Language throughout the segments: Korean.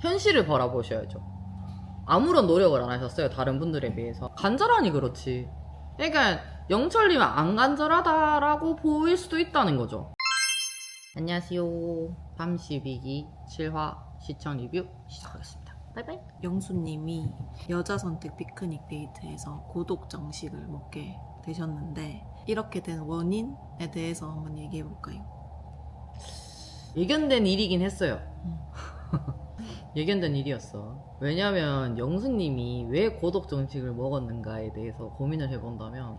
현실을 바라보셔야죠. 아무런 노력을 안 하셨어요, 다른 분들에 비해서. 간절하니 그렇지. 그러니까 영철님은 안 간절하다라고 보일 수도 있다는 거죠. 안녕하세요. 밤 12기 7화 시청 리뷰 시작하겠습니다. 바이바이. 영수님이 여자 선택 피크닉 데이트에서 고독 정식을 먹게 되셨는데 이렇게 된 원인에 대해서 한번 얘기해 볼까요? 예견된 일이긴 했어요. 예견된 일이었어. 왜냐면 영수님이 왜 고독 정식을 먹었는가에 대해서 고민을 해본다면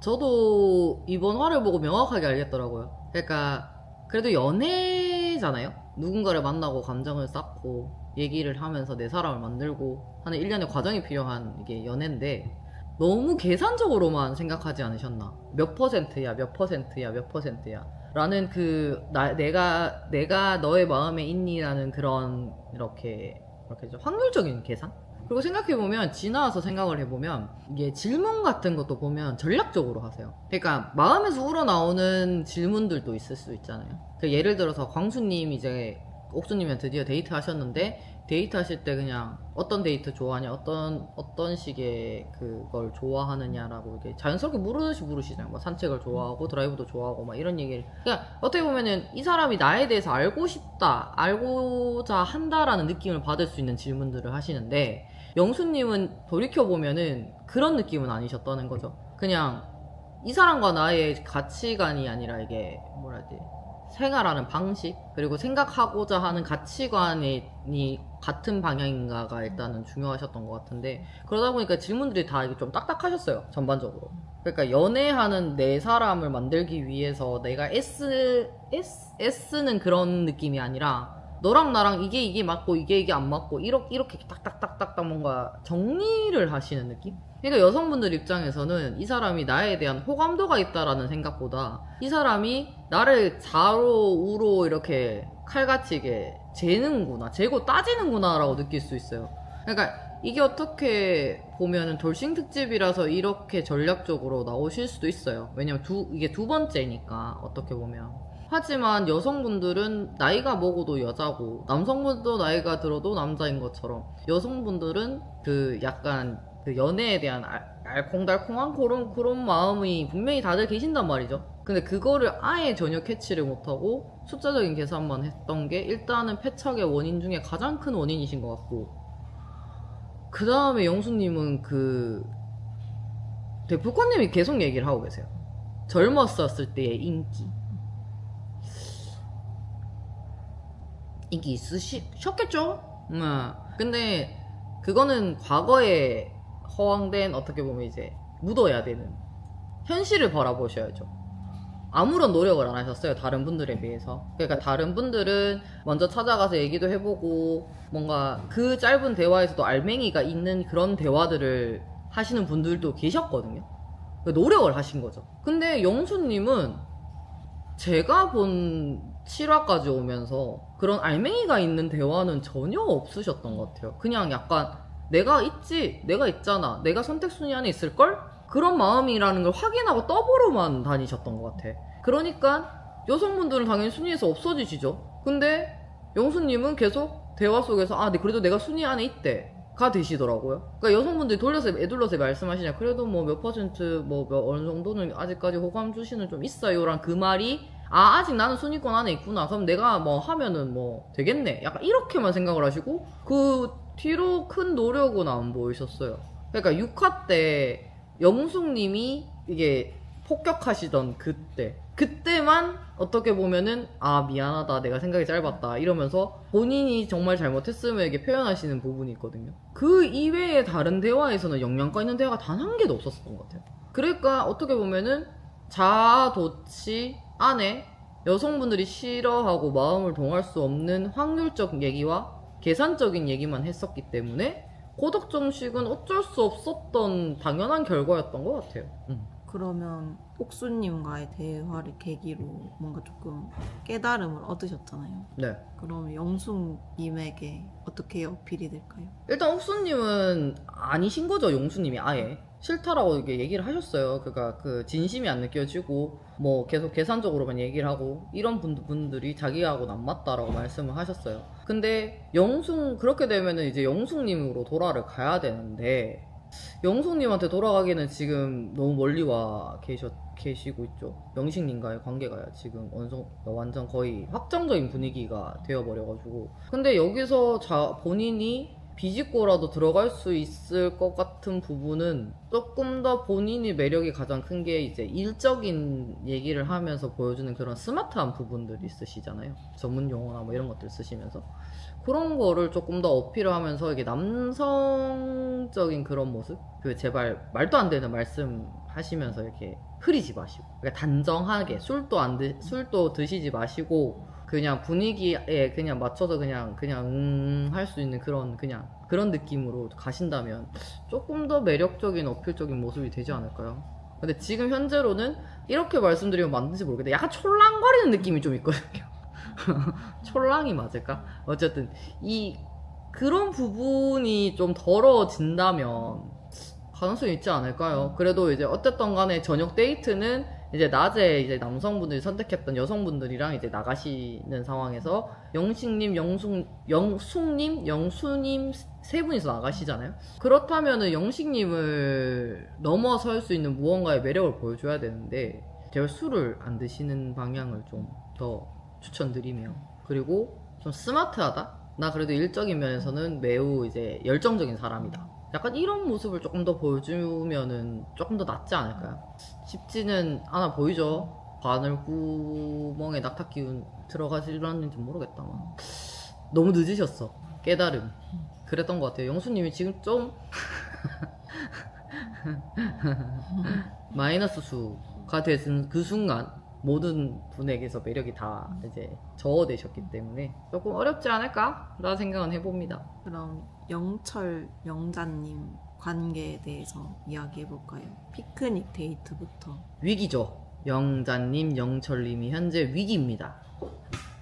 저도 이번 화를 보고 명확하게 알겠더라고요. 그러니까 그래도 연애잖아요. 누군가를 만나고 감정을 쌓고 얘기를 하면서 내 사람을 만들고 하는 일련의 과정이 필요한 이게 연애인데 너무 계산적으로만 생각하지 않으셨나? 몇 퍼센트야, 몇 퍼센트야, 몇 퍼센트야 라는 내가 너의 마음에 있니라는 그런 이렇게 좀 확률적인 계산? 그리고 생각해보면 지나와서 생각을 해보면 이게 질문 같은 것도 보면 전략적으로 하세요. 그러니까 마음에서 우러나오는 질문들도 있을 수 있잖아요. 그 예를 들어서 광수님 이제 옥수님이랑 드디어 데이트 하셨는데 데이트 하실 때 그냥 어떤 데이트 좋아하냐, 어떤 식의 그걸 좋아하느냐라고 이렇게 자연스럽게 물으시잖아요. 뭐 산책을 좋아하고 드라이브도 좋아하고 막 이런 얘기를. 그러니까 어떻게 보면은 이 사람이 나에 대해서 알고 싶다, 알고자 한다라는 느낌을 받을 수 있는 질문들을 하시는데 영수님은 돌이켜보면은 그런 느낌은 아니셨다는 거죠. 그냥 이 사람과 나의 가치관이 아니라 이게 뭐라 해야 돼, 생활하는 방식 그리고 생각하고자 하는 가치관이 같은 방향인가가 일단은 중요하셨던 것 같은데 그러다 보니까 질문들이 다 좀 딱딱하셨어요, 전반적으로. 그러니까 연애하는 내 사람을 만들기 위해서 내가 애쓰는 그런 느낌이 아니라 너랑 나랑 이게 맞고 이게 안 맞고 이렇게 딱딱딱딱 뭔가 정리를 하시는 느낌? 그러니까 여성분들 입장에서는 이 사람이 나에 대한 호감도가 있다라는 생각보다 이 사람이 나를 좌로 우로 이렇게 칼같이 이게 재고 따지는구나 라고 느낄 수 있어요. 그러니까 이게 어떻게 보면은 돌싱 특집이라서 이렇게 전략적으로 나오실 수도 있어요. 왜냐면 이게 두 번째니까 어떻게 보면. 하지만 여성분들은 나이가 먹어도 여자고 남성분도 나이가 들어도 남자인 것처럼 여성분들은 그 약간 그 연애에 대한 알콩달콩한 그런 마음이 분명히 다들 계신단 말이죠. 근데 그거를 아예 전혀 캐치를 못하고 숫자적인 계산만 했던 게 일단은 패착의 원인 중에 가장 큰 원인이신 것 같고, 그 다음에 영수님은 그 대표권님이 계속 얘기를 하고 계세요. 젊었었을 때의 인기 있으셨겠죠? 근데 그거는 과거에 허황된 어떻게 보면 이제 묻어야 되는 현실을 바라보셔야죠. 아무런 노력을 안 하셨어요, 다른 분들에 비해서. 그러니까 다른 분들은 먼저 찾아가서 얘기도 해보고 뭔가 그 짧은 대화에서도 알맹이가 있는 그런 대화들을 하시는 분들도 계셨거든요. 그러니까 노력을 하신 거죠. 근데 영수님은 제가 본 7화까지 오면서 그런 알맹이가 있는 대화는 전혀 없으셨던 것 같아요. 그냥 약간 내가 있잖아, 내가 선택순위 안에 있을걸? 그런 마음이라는 걸 확인하고 떠보러만 다니셨던 것 같아. 그러니까 여성분들은 당연히 순위에서 없어지시죠. 근데 영수님은 계속 대화 속에서 그래도 내가 순위 안에 있대 가 되시더라고요. 그러니까 여성분들이 애둘러서 말씀하시냐, 그래도 뭐 몇 퍼센트 어느 정도는 아직까지 호감 주시는 좀 있어요랑 그 말이 아직 나는 순위권 안에 있구나, 그럼 내가 뭐 하면은 뭐 되겠네, 약간 이렇게만 생각을 하시고 그 뒤로 큰 노력은 안 보이셨어요. 그러니까 6화 때 영숙님이 이게 폭격하시던 그때만 어떻게 보면은 미안하다, 내가 생각이 짧았다 이러면서 본인이 정말 잘못했음을 이게 표현하시는 부분이 있거든요. 그 이외의 다른 대화에서는 영양가 있는 대화가 단 한 개도 없었던 것 같아요. 그러니까 어떻게 보면은 자아도취 안에 여성분들이 싫어하고 마음을 동할 수 없는 확률적 얘기와 계산적인 얘기만 했었기 때문에 고독 정식은 어쩔 수 없었던 당연한 결과였던 것 같아요. 그러면 옥수님과의 대화를 계기로 뭔가 조금 깨달음을 얻으셨잖아요. 네. 그러면 영숙님에게 어떻게 어필이 될까요? 일단 옥수님은 아니신 거죠. 용수님이 아예 싫다라고 이렇게 얘기를 하셨어요. 그러니까 그 진심이 안 느껴지고 뭐 계속 계산적으로만 얘기를 하고 이런 분들이 자기하고는 안 맞다라고 말씀을 하셨어요. 근데 그렇게 되면은 이제 영숙님으로 돌아를 가야 되는데, 영숙님한테 돌아가기는 지금 너무 멀리 와 계시고 있죠. 영식님과의 관계가 지금 완전 거의 확정적인 분위기가 되어버려가지고. 근데 여기서 본인이 비집고라도 들어갈 수 있을 것 같은 부분은 조금 더 본인이 매력이 가장 큰 게 이제 일적인 얘기를 하면서 보여주는 그런 스마트한 부분들이 있으시잖아요. 전문 용어나 뭐 이런 것들 쓰시면서 그런 거를 조금 더 어필을 하면서 이게 남성적인 그런 모습, 제발 말도 안 되는 말씀 하시면서 이렇게 흐리지 마시고, 그러니까 단정하게 술도 드시지 마시고 그냥 분위기에 그냥 맞춰서 그냥 할 수 있는 그런 느낌으로 가신다면 조금 더 매력적인 어필적인 모습이 되지 않을까요? 근데 지금 현재로는 이렇게 말씀드리면 맞는지 모르겠는데 약간 촐랑거리는 느낌이 좀 있거든요. 촐랑이 맞을까? 어쨌든 그런 부분이 좀 덜어진다면 가능성이 있지 않을까요? 그래도 이제 어쨌든 간에 저녁 데이트는 이제 낮에 이제 남성분들이 선택했던 여성분들이랑 이제 나가시는 상황에서 영식님, 영숙님, 영수님 세 분이서 나가시잖아요. 그렇다면은 영식님을 넘어설 수 있는 무언가의 매력을 보여줘야 되는데 제발 술을 안 드시는 방향을 좀 더 추천드리며, 그리고 좀 스마트하다? 나 그래도 일적인 면에서는 매우 이제 열정적인 사람이다. 약간 이런 모습을 조금 더 보여주면은 조금 더 낫지 않을까요? 쉽지는 않아 보이죠? 바늘구멍에 낙타 기운 들어가지려는지 모르겠다만 너무 늦으셨어. 깨달음. 그랬던 것 같아요. 영수님이 지금 좀 마이너스 수가 되는 그 순간 모든 분에게서 매력이 다 이제 저어되셨기 때문에 조금 어렵지 않을까? 라는 생각은 해봅니다. 그럼 영철, 영자님 관계에 대해서 이야기해볼까요? 피크닉 데이트부터. 위기죠. 영자님, 영철님이 현재 위기입니다.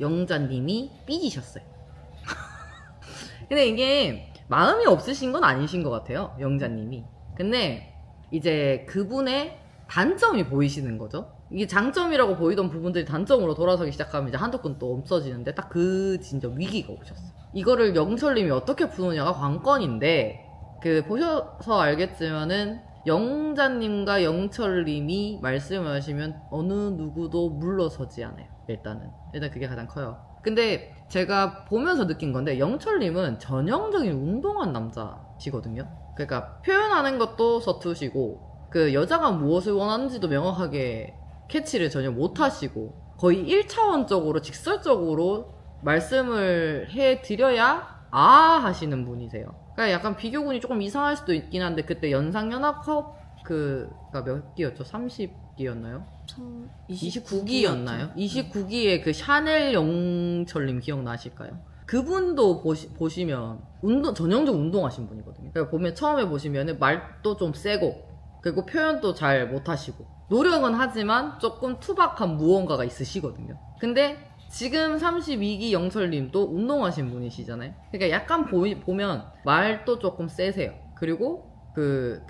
영자님이 삐지셨어요. 근데 이게 마음이 없으신 건 아니신 것 같아요. 영자님이. 근데 이제 그분의 단점이 보이시는 거죠. 이게 장점이라고 보이던 부분들이 단점으로 돌아서기 시작하면 이제 한두 건 또 없어지는데 딱 진짜 위기가 오셨어요. 이거를 영철님이 어떻게 푸느냐가 관건인데, 보셔서 알겠지만은 영자님과 영철님이 말씀을 하시면 어느 누구도 물러서지 않아요. 일단 그게 가장 커요. 근데 제가 보면서 느낀 건데 영철님은 전형적인 운동한 남자시거든요. 그러니까 표현하는 것도 서투시고 여자가 무엇을 원하는지도 명확하게 캐치를 전혀 못하시고 거의 1차원적으로 직설적으로 말씀을 해드려야 하시는 분이세요. 그러니까 약간 비교군이 조금 이상할 수도 있긴 한데, 그때 연상연합컵 몇 기였죠? 30기였나요? 29기였나요? 29기에 그 샤넬 영철님 기억나실까요? 그분도 보시면 전형적 운동하신 분이거든요. 그러니까 보면 처음에 보시면 말도 좀 세고, 그리고 표현도 잘 못하시고, 노력은 하지만 조금 투박한 무언가가 있으시거든요. 근데 지금 32기 영철님도 운동하신 분이시잖아요. 그러니까 약간 보면 말도 조금 세세요. 그리고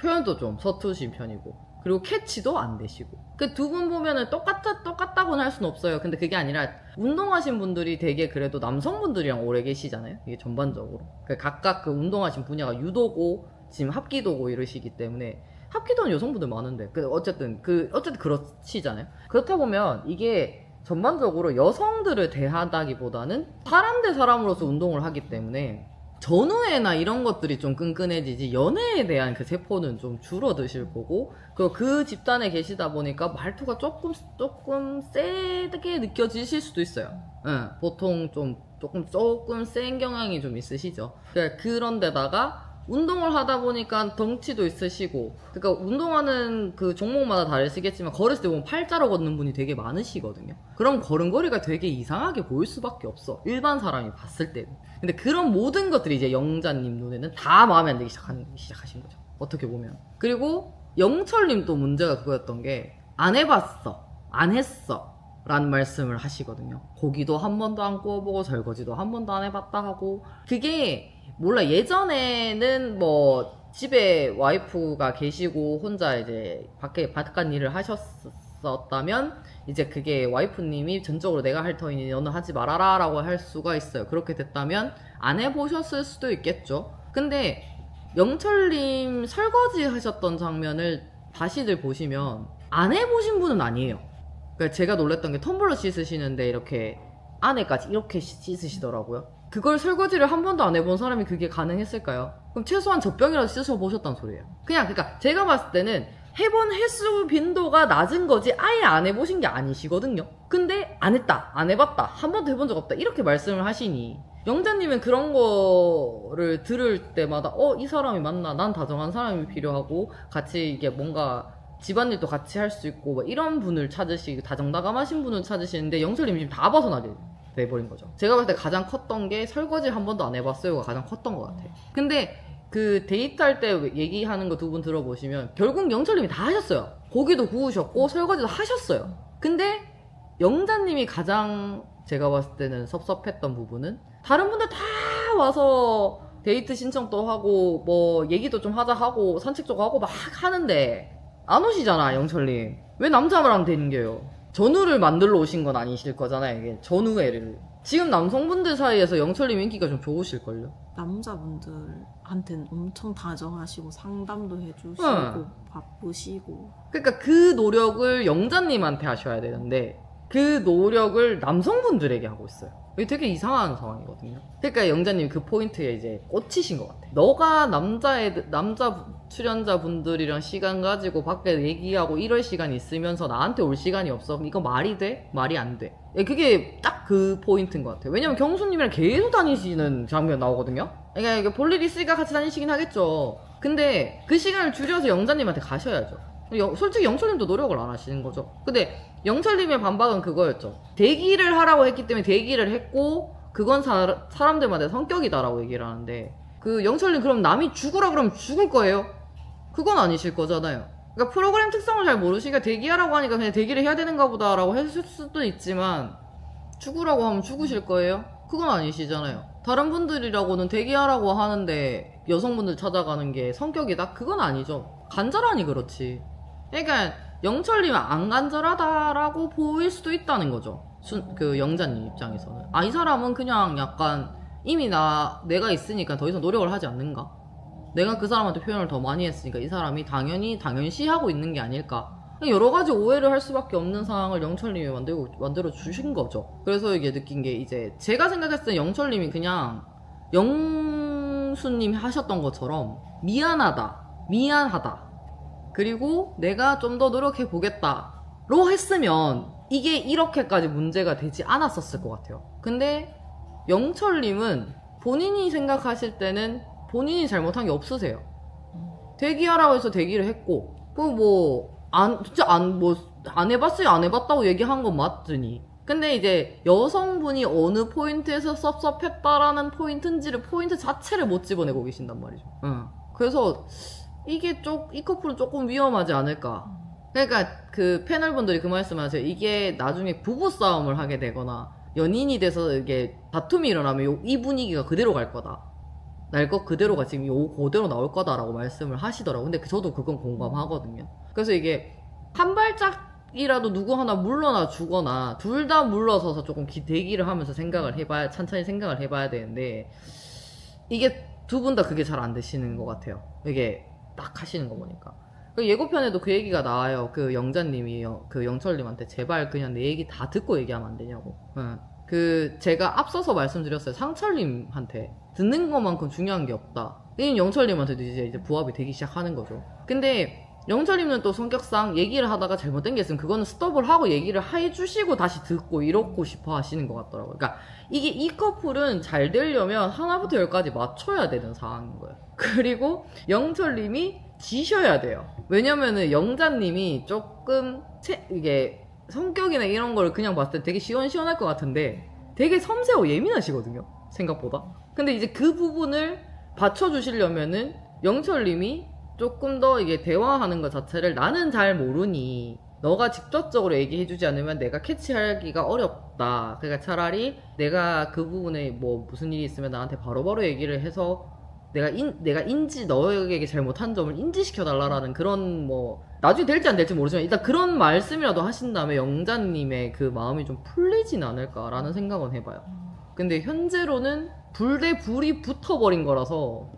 표현도 좀 서투신 편이고, 그리고 캐치도 안 되시고. 두 분 보면은 똑같다고는 할 수는 없어요. 근데 그게 아니라 운동하신 분들이 되게 그래도 남성분들이랑 오래 계시잖아요. 이게 전반적으로. 각각 운동하신 분야가 유도고 지금 합기도고 이러시기 때문에, 합기도는 여성분들 많은데 어쨌든 그렇시잖아요. 그렇다 보면 이게 전반적으로 여성들을 대하다기보다는 사람 대 사람으로서 운동을 하기 때문에 전우애나 이런 것들이 좀 끈끈해지지 연애에 대한 세포는 좀 줄어드실 거고, 그리고 그 집단에 계시다 보니까 말투가 조금 세게 느껴지실 수도 있어요. 보통 조금 센 경향이 좀 있으시죠. 그런데다가 운동을 하다 보니까 덩치도 있으시고, 그러니까 운동하는 종목마다 다르시겠지만 걸으실 때 보면 팔자로 걷는 분이 되게 많으시거든요. 그럼 걸음걸이가 되게 이상하게 보일 수밖에 없어, 일반 사람이 봤을 때는. 근데 그런 모든 것들이 이제 영자님 눈에는 다 마음에 안 들기 시작하신 거죠, 어떻게 보면. 그리고 영철님도 문제가 그거였던 게 안 해봤어, 안 했어 라는 말씀을 하시거든요. 고기도 한 번도 안 구워보고 설거지도 한 번도 안 해봤다 하고, 그게 몰라, 예전에는 집에 와이프가 계시고 혼자 이제 바깥 일을 하셨을 했었다면 이제 그게 와이프님이 전적으로 내가 할 터이니 너는 하지 말아라 라고 할 수가 있어요. 그렇게 됐다면 안 해보셨을 수도 있겠죠. 근데 영철님 설거지 하셨던 장면을 다시들 보시면 안 해보신 분은 아니에요. 그러니까 제가 놀랬던 게 텀블러 씻으시는데 이렇게 안에까지 이렇게 씻으시더라고요. 그걸 설거지를 한 번도 안 해본 사람이 그게 가능했을까요? 그럼 최소한 젖병이라도 씻어보셨단 소리예요. 그러니까 제가 봤을 때는 해본 횟수 빈도가 낮은 거지 아예 안 해보신 게 아니시거든요. 근데 안 했다, 안 해봤다, 한 번도 해본 적 없다 이렇게 말씀을 하시니 영자님은 그런 거를 들을 때마다 이 사람이 맞나? 난 다정한 사람이 필요하고 같이 이게 뭔가 집안일도 같이 할 수 있고 뭐 이런 분을 찾으시고 다정다감하신 분을 찾으시는데 영철님이 지금 다 벗어나게 돼버린 거죠. 제가 봤을 때 가장 컸던 게 설거지 한 번도 안 해봤어요가 가장 컸던 것 같아요. 근데 그 데이트할 때 얘기하는 거 두 분 들어보시면 결국 영철님이 다 하셨어요. 고기도 구우셨고 설거지도 하셨어요. 근데 영자님이 가장 제가 봤을 때는 섭섭했던 부분은 다른 분들 다 와서 데이트 신청도 하고 뭐 얘기도 좀 하자 하고 산책도 하고 막 하는데 안 오시잖아. 영철님 왜 남자랑 댕겨요? 전우를 만들러 오신 건 아니실 거잖아요. 이게 전우애를 지금 남성분들 사이에서 영철님 인기가 좀 좋으실걸요? 남자분들한테는 엄청 다정하시고 상담도 해주시고 바쁘시고. 그러니까 그 노력을 영자님한테 하셔야 되는데 그 노력을 남성분들에게 하고 있어요. 이게 되게 이상한 상황이거든요. 그러니까 영자님 그 포인트에 이제 꽂히신 것 같아. 너가 남자 출연자분들이랑 시간 가지고 밖에 얘기하고 이럴 시간이 있으면서 나한테 올 시간이 없어. 이거 말이 돼? 말이 안 돼. 그게 딱 그 포인트인 것 같아요. 왜냐면 경수님이랑 계속 다니시는 장면 나오거든요. 그러니까 이게 볼 일 있으니까 같이 다니시긴 하겠죠. 근데 그 시간을 줄여서 영자님한테 가셔야죠. 솔직히 영철님도 노력을 안 하시는 거죠. 근데 영철님의 반박은 그거였죠. 대기를 하라고 했기 때문에 대기를 했고 그건 사람들마다 성격이다라고 얘기를 하는데 그 영철님 그럼 남이 죽으라 그러면 죽을 거예요? 그건 아니실 거잖아요. 그러니까 프로그램 특성을 잘 모르시니까 대기하라고 하니까 그냥 대기를 해야 되는가 보다라고 했을 수도 있지만 죽으라고 하면 죽으실 거예요? 그건 아니시잖아요. 다른 분들이라고는 대기하라고 하는데 여성분들 찾아가는 게 성격이다? 그건 아니죠. 간절하니 그렇지. 그러니까 영철님은 안 간절하다라고 보일 수도 있다는 거죠. 그 영자님 입장에서는. 이 사람은 그냥 약간 이미 내가 있으니까 더 이상 노력을 하지 않는가? 내가 그 사람한테 표현을 더 많이 했으니까 이 사람이 당연시 하고 있는 게 아닐까? 여러 가지 오해를 할 수밖에 없는 상황을 영철님이 만들어 주신 거죠. 그래서 이게 느낀 게 이제 제가 생각했을 때 영철님이 그냥 영수님이 하셨던 것처럼 미안하다. 그리고 내가 좀 더 노력해 보겠다로 했으면 이게 이렇게까지 문제가 되지 않았었을 것 같아요. 근데 영철님은 본인이 생각하실 때는 본인이 잘못한 게 없으세요. 대기하라고 해서 대기를 했고 안 해봤어요. 안 해봤다고 얘기한 건 맞으니. 근데 이제 여성분이 어느 포인트에서 섭섭했다라는 포인트 자체를 못 집어내고 계신단 말이죠. 그래서 이 커플은 조금 위험하지 않을까. 그러니까 그 패널분들이 그 말씀하세요. 이게 나중에 부부싸움을 하게 되거나 연인이 돼서 이게 다툼이 일어나면 이 분위기가 그대로 갈 거다. 날 것 그대로가 지금 그대로 나올 거다라고 말씀을 하시더라고요. 근데 저도 그건 공감하거든요. 그래서 이게 한 발짝이라도 누구 하나 물러나 주거나 둘 다 물러서서 조금 대기를 하면서 천천히 생각을 해봐야 되는데 이게 두 분 다 그게 잘 안 되시는 것 같아요. 이게 딱 하시는 거 보니까. 예고편에도 그 얘기가 나와요. 그 영자님이 그 영철님한테 제발 그냥 내 얘기 다 듣고 얘기하면 안 되냐고. 제가 앞서서 말씀드렸어요. 상철님한테 듣는 것만큼 중요한 게 없다. 영철님한테도 이제 부합이 되기 시작하는 거죠. 근데 영철님은 또 성격상 얘기를 하다가 잘못된 게 있으면 그거는 스톱을 하고 얘기를 해주시고 다시 듣고 이러고 싶어 하시는 것 같더라고요. 그러니까 이 커플은 잘 되려면 하나부터 열까지 맞춰야 되는 상황인 거예요. 그리고 영철님이 지셔야 돼요. 왜냐면은 영자님이 조금 이게 성격이나 이런 걸 그냥 봤을 때 되게 시원시원할 것 같은데 되게 섬세하고 예민하시거든요. 생각보다. 근데 이제 그 부분을 받쳐주시려면은 영철님이 조금 더 이게 대화하는 것 자체를 나는 잘 모르니 너가 직접적으로 얘기해주지 않으면 내가 캐치하기가 어렵다. 그러니까 차라리 내가 그 부분에 뭐 무슨 일이 있으면 나한테 바로바로 얘기를 해서 내가 너에게 잘못한 점을 인지시켜달라라는 그런 뭐 나중에 될지 안 될지 모르지만 일단 그런 말씀이라도 하신 다음에 영자님의 그 마음이 좀 풀리진 않을까라는 생각은 해봐요. 근데 현재로는 불 대 불이 붙어버린 거라서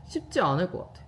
쉽지 않을 것 같아.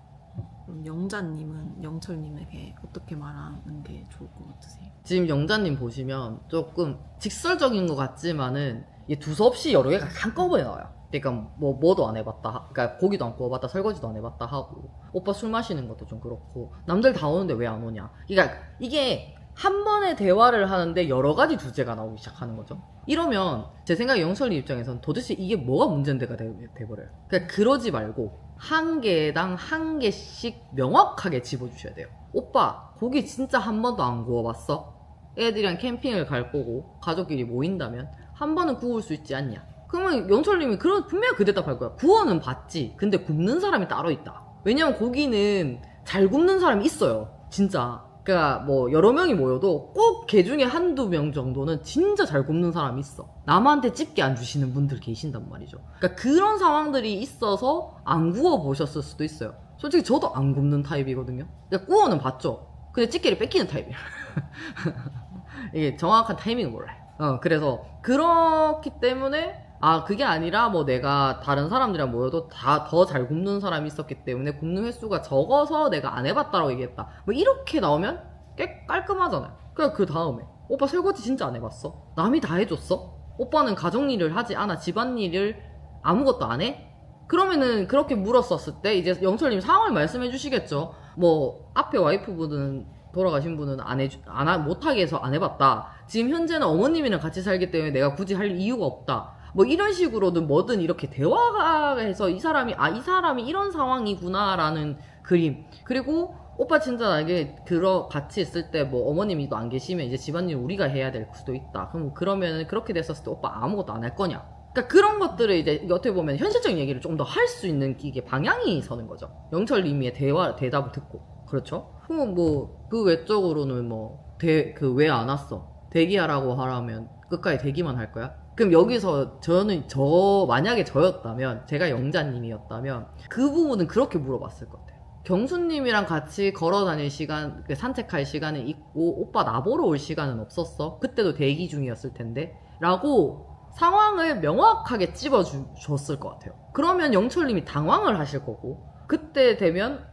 그럼 영자님은 영철님에게 어떻게 말하는 게 좋을 것 같으세요? 지금 영자님 보시면 조금 직설적인 것 같지만은 두서없이 여러 개가 한꺼번에 나와요. 그러니까 뭐도 안 해봤다. 그러니까 고기도 안 구워봤다, 설거지도 안 해봤다 하고, 오빠 술 마시는 것도 좀 그렇고, 남들 다 오는데 왜 안 오냐. 그러니까 이게 한 번에 대화를 하는데 여러 가지 주제가 나오기 시작하는 거죠. 이러면 제 생각에 영철님 입장에선 도대체 이게 뭐가 문제인데가 돼버려요. 그러니까 그러지 말고 한 개당 한 개씩 명확하게 집어주셔야 돼요. 오빠 고기 진짜 한 번도 안 구워봤어? 애들이랑 캠핑을 갈 거고 가족끼리 모인다면 한 번은 구울 수 있지 않냐? 그러면 영철님이 분명히 그 대답할 거야. 구워는 봤지. 근데 굽는 사람이 따로 있다. 왜냐면 고기는 잘 굽는 사람이 있어요. 진짜. 그러니까 뭐 여러 명이 모여도 꼭 걔 중에 한두 명 정도는 진짜 잘 굽는 사람이 있어. 남한테 집게 안 주시는 분들 계신단 말이죠. 그러니까 그런 상황들이 있어서 안 구워 보셨을 수도 있어요. 솔직히 저도 안 굽는 타입이거든요. 그러니까 구워는 봤죠. 근데 집게를 뺏기는 타입이에요. 이게 정확한 타이밍을 몰라요. 그래서 그렇기 때문에 그게 아니라 뭐 내가 다른 사람들이랑 모여도 다 더 잘 굽는 사람이 있었기 때문에 굽는 횟수가 적어서 내가 안 해봤다라고 얘기했다. 뭐 이렇게 나오면 꽤 깔끔하잖아요. 그냥 그 다음에 오빠 설거지 진짜 안 해봤어? 남이 다 해줬어? 오빠는 가정일을 하지 않아? 집안일을 아무것도 안 해? 그러면은 그렇게 물었었을 때 이제 영철님 상황을 말씀해 주시겠죠. 뭐 앞에 와이프분은 돌아가신 분은 못하게 해서 안 해봤다. 지금 현재는 어머님이랑 같이 살기 때문에 내가 굳이 할 이유가 없다. 뭐 이런 식으로든 뭐든 이렇게 대화가 해서 이 사람이 이런 상황이구나라는 그림. 그리고 오빠 진짜 나에게 같이 있을 때 뭐 어머님이 또 안 계시면 이제 집안일 우리가 해야 될 수도 있다. 그러면은 그렇게 됐었을 때 오빠 아무것도 안 할 거냐. 그러니까 그런 것들을 이제 어떻게 보면 현실적인 얘기를 좀 더 할 수 있는 이게 방향이 서는 거죠. 영철님의 대답을 듣고. 그렇죠? 그럼 뭐 그 외적으로는 왜 안 왔어? 대기하라고 하라면 끝까지 대기만 할 거야? 그럼 여기서 만약에 저였다면, 제가 영자님이었다면, 그 부분은 그렇게 물어봤을 것 같아요. 경수님이랑 같이 걸어 다닐 시간, 산책할 시간은 있고, 오빠 나보러 올 시간은 없었어? 그때도 대기 중이었을 텐데? 라고 상황을 명확하게 찝어줬을 것 같아요. 그러면 영철님이 당황을 하실 거고, 그때 되면,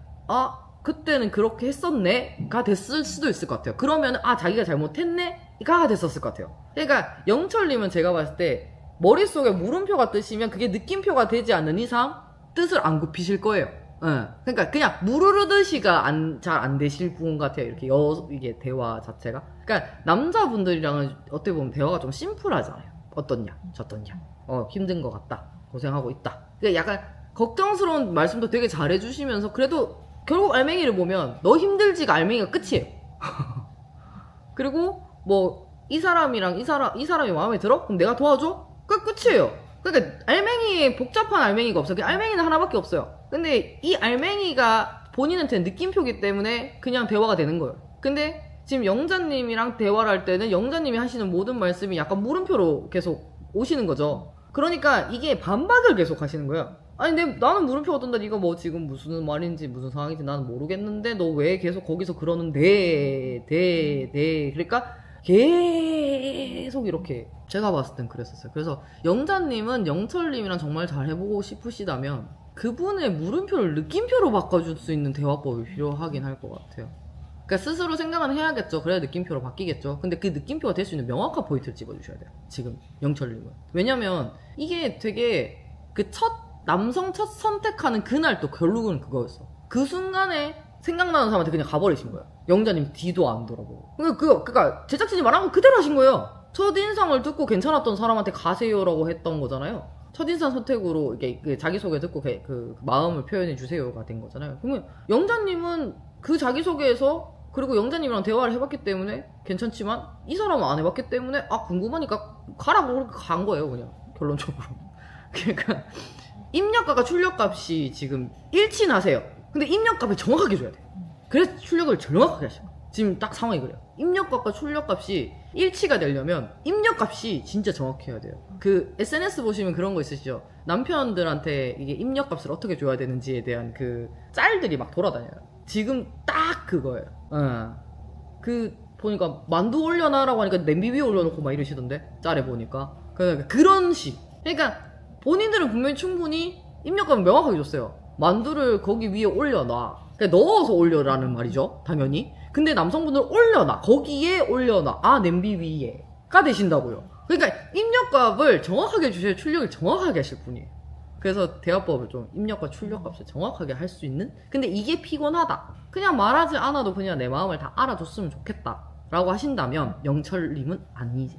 그때는 그렇게 했었네? 가 됐을 수도 있을 것 같아요. 그러면, 자기가 잘못했네? 가 됐었을 것 같아요. 그러니까 영철님은 제가 봤을 때 머릿속에 물음표가 뜨시면 그게 느낌표가 되지 않는 이상 뜻을 안 굽히실 거예요. 그러니까 그냥 무르르듯이가 잘 안 되실 분 같아요. 이게 대화 자체가. 그러니까 남자분들이랑은 어떻게 보면 대화가 좀 심플하잖아요. 어떻냐, 저떻냐, 힘든 것 같다, 고생하고 있다. 그러니까 약간 걱정스러운 말씀도 되게 잘해주시면서 그래도 결국 알맹이를 보면 너 힘들지가 알맹이가 끝이에요. 그리고 이 사람이 마음에 들어? 그럼 내가 도와줘? 끝이에요. 그러니까 복잡한 알맹이가 없어요. 알맹이는 하나밖에 없어요. 근데 이 알맹이가 본인한테는 느낌표기 때문에 그냥 대화가 되는 거예요. 근데 지금 영자님이랑 대화를 할 때는 영자님이 하시는 모든 말씀이 약간 물음표로 계속 오시는 거죠. 그러니까 이게 반박을 계속 하시는 거예요. 나는 물음표가 뜬다. 네가 지금 무슨 말인지 무슨 상황인지 나는 모르겠는데 너 왜 계속 거기서 그러는데 그러니까 계속 이렇게 제가 봤을 땐 그랬었어요. 그래서 영자님은 영철님이랑 정말 잘 해보고 싶으시다면 그분의 물음표를 느낌표로 바꿔줄 수 있는 대화법이 필요하긴 할 것 같아요. 그러니까 스스로 생각은 해야겠죠. 그래야 느낌표로 바뀌겠죠. 근데 그 느낌표가 될 수 있는 명확한 포인트를 집어주셔야 돼요. 지금 영철님은. 왜냐면 이게 되게 남성 첫 선택하는 그날 또 결국은 그거였어. 그 순간에 생각나는 사람한테 그냥 가버리신 거예요. 영자님 뒤도 안 돌아보고. 그러니까 제작진이 말한 거 그대로 하신 거예요. 첫인상을 듣고 괜찮았던 사람한테 가세요라고 했던 거잖아요. 첫인상 선택으로 이게 자기소개 듣고 그 마음을 표현해 주세요가 된 거잖아요. 그러면 영자님은 그 자기소개에서 그리고 영자님이랑 대화를 해봤기 때문에 괜찮지만 이 사람은 안 해봤기 때문에 궁금하니까 가라고 그렇게 간 거예요. 그냥 결론적으로. 그러니까 입력값과 출력값이 지금 일치나세요. 근데 입력값을 정확하게 줘야 돼요. 그래서 출력을 정확하게 하시는 거예요. 지금 딱 상황이 그래요. 입력값과 출력값이 일치가 되려면 입력값이 진짜 정확해야 돼요. 그 SNS 보시면 그런 거 있으시죠? 남편들한테 이게 입력값을 어떻게 줘야 되는지에 대한 그 짤들이 막 돌아다녀요. 지금 딱 그거예요. 그 보니까 만두 올려놔라고 하니까 냄비 위에 올려놓고 막 이러시던데, 짤에 보니까. 그런 식. 그러니까 본인들은 분명히 충분히 입력값은 명확하게 줬어요. 만두를 거기 위에 올려놔. 그러니까 넣어서 올려라는 말이죠, 당연히. 근데 남성분들은 올려놔, 거기에 올려놔, 아 냄비 위에가 되신다고요. 그러니까 입력값을 정확하게 주셔야 출력을 정확하게 하실 분이에요. 그래서 대화법을 좀 입력과 출력값을 정확하게 할 수 있는. 근데 이게 피곤하다, 그냥 말하지 않아도 그냥 내 마음을 다 알아줬으면 좋겠다 라고 하신다면 영철님은 아니지.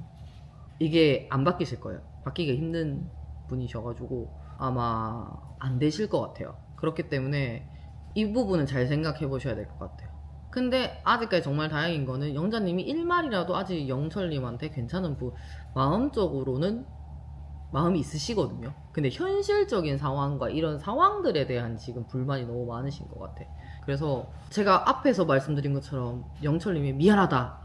이게 안 바뀌실 거예요. 바뀌기가 힘든 분이셔가지고 아마 안 되실 것 같아요. 그렇기 때문에 이 부분은 잘 생각해 보셔야 될 것 같아요. 근데 아직까지 정말 다행인 거는 영자님이 1말이라도 아직 영철님한테 괜찮은 마음적으로는 마음이 있으시거든요. 근데 현실적인 상황과 이런 상황들에 대한 지금 불만이 너무 많으신 것 같아. 그래서 제가 앞에서 말씀드린 것처럼 영철님이 미안하다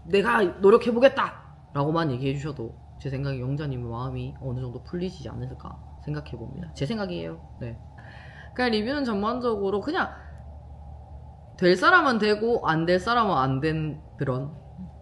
내가 노력해보겠다 라고만 얘기해 주셔도 제 생각에 영자님의 마음이 어느 정도 풀리시지 않을까 생각해 봅니다. 제 생각이에요. 네. 그러니까 리뷰는 전반적으로 그냥 될 사람은 되고 안 될 사람은 안 된 그런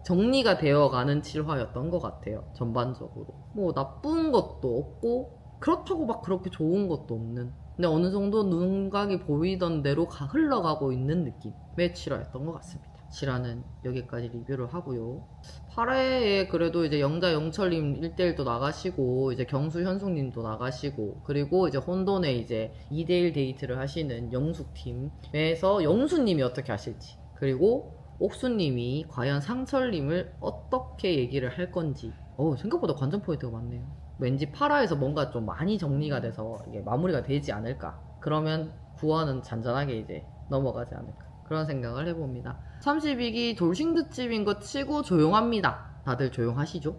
정리가 되어가는 7화였던 것 같아요. 전반적으로 뭐 나쁜 것도 없고 그렇다고 막 그렇게 좋은 것도 없는, 근데 어느 정도 눈각이 보이던 대로 흘러가고 있는 느낌의 7화였던 것 같습니다. 7화는 여기까지 리뷰를 하고요. 8회에 그래도 이제 영자 영철님 1대1도 나가시고 이제 경수 현숙님도 나가시고, 그리고 이제 혼돈에 이제 2대1 데이트를 하시는 영숙팀에서 영수님이 어떻게 하실지, 그리고 옥수님이 과연 상철님을 어떻게 얘기를 할 건지. 생각보다 관전 포인트가 많네요. 왠지 8화에서 뭔가 좀 많이 정리가 돼서 이게 마무리가 되지 않을까, 그러면 9화는 잔잔하게 이제 넘어가지 않을까, 그런 생각을 해봅니다. 32기 돌싱드집인 것 치고 조용합니다. 다들 조용하시죠?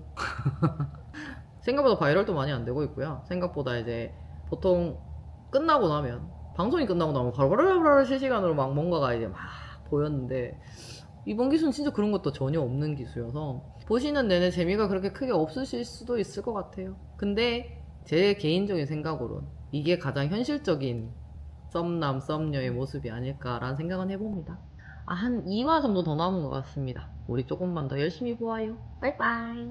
생각보다 바이럴도 많이 안 되고 있고요. 생각보다 이제 보통 끝나고 나면, 방송이 끝나고 나면 바로바로 실시간으로 막 뭔가가 이제 막 보였는데, 이번 기수는 진짜 그런 것도 전혀 없는 기수여서 보시는 내내 재미가 그렇게 크게 없으실 수도 있을 것 같아요. 근데 제 개인적인 생각으로는 이게 가장 현실적인 썸남 썸녀의 모습이 아닐까라는 생각은 해봅니다. 한 2화 정도 더 남은 것 같습니다. 우리 조금만 더 열심히 보아요. 빠이빠이.